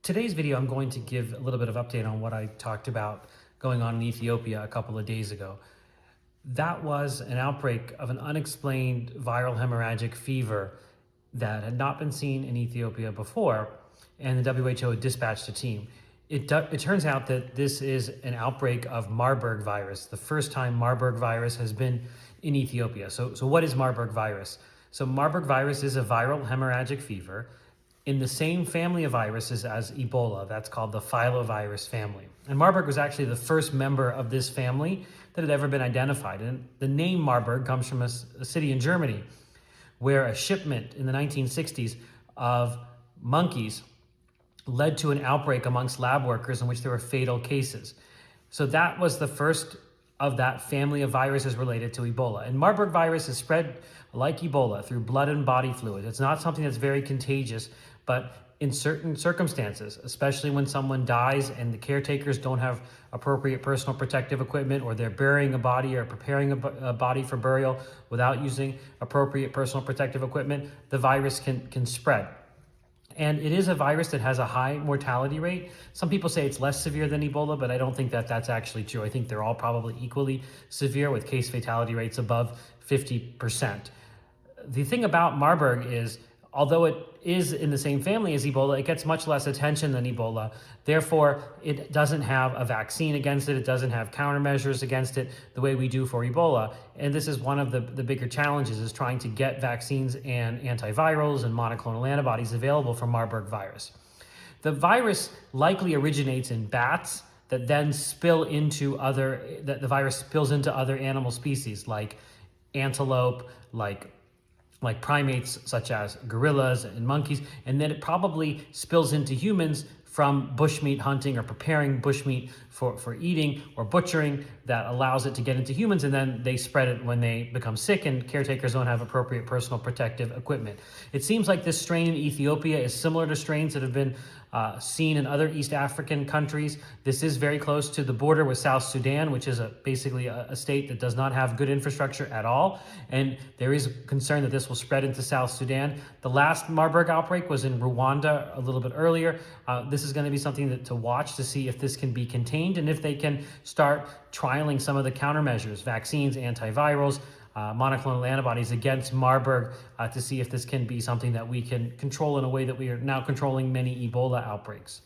Today's video, I'm going to give a little bit of update on what I talked about going on in Ethiopia a couple of days ago. That was an outbreak of an unexplained viral hemorrhagic fever that had not been seen in Ethiopia before, and the WHO had dispatched a team. It turns out that this is an outbreak of Marburg virus, the first time Marburg virus has been in Ethiopia. So what is Marburg virus? So Marburg virus is a viral hemorrhagic fever in the same family of viruses as Ebola. That's called the filovirus family. And Marburg was actually the first member of this family that had ever been identified. And the name Marburg comes from a city in Germany where a shipment in the 1960s of monkeys led to an outbreak amongst lab workers in which there were fatal cases. So that was the first of that family of viruses related to Ebola. And Marburg virus is spread like Ebola through blood and body fluid. It's not something that's very contagious, but in certain circumstances, especially when someone dies and the caretakers don't have appropriate personal protective equipment, or they're burying a body or preparing a body for burial without using appropriate personal protective equipment, the virus can spread. And it is a virus that has a high mortality rate. Some people say it's less severe than Ebola, but I don't think that that's actually true. I think they're all probably equally severe, with case fatality rates above 50%. The thing about Marburg is, although it is in the same family as Ebola, it gets much less attention than Ebola. Therefore, it doesn't have a vaccine against it. It doesn't have countermeasures against it the way we do for Ebola. And this is one of the bigger challenges, is trying to get vaccines and antivirals and monoclonal antibodies available for Marburg virus. The virus likely originates in bats that then the virus spills into other animal species like antelope, like primates such as gorillas and monkeys, and then it probably spills into humans from bushmeat hunting or preparing bushmeat for eating or butchering, that allows it to get into humans, and then they spread it when they become sick and caretakers don't have appropriate personal protective equipment. It seems like this strain in Ethiopia is similar to strains that have been seen in other East African countries. This is very close to the border with South Sudan, which is basically a state that does not have good infrastructure at all. And there is concern that this will spread into South Sudan. The last Marburg outbreak was in Rwanda a little bit earlier. This is going to be something to watch to see if this can be contained, and if they can start trialing some of the countermeasures, vaccines, antivirals, monoclonal antibodies against Marburg, to see if this can be something that we can control in a way that we are now controlling many Ebola outbreaks.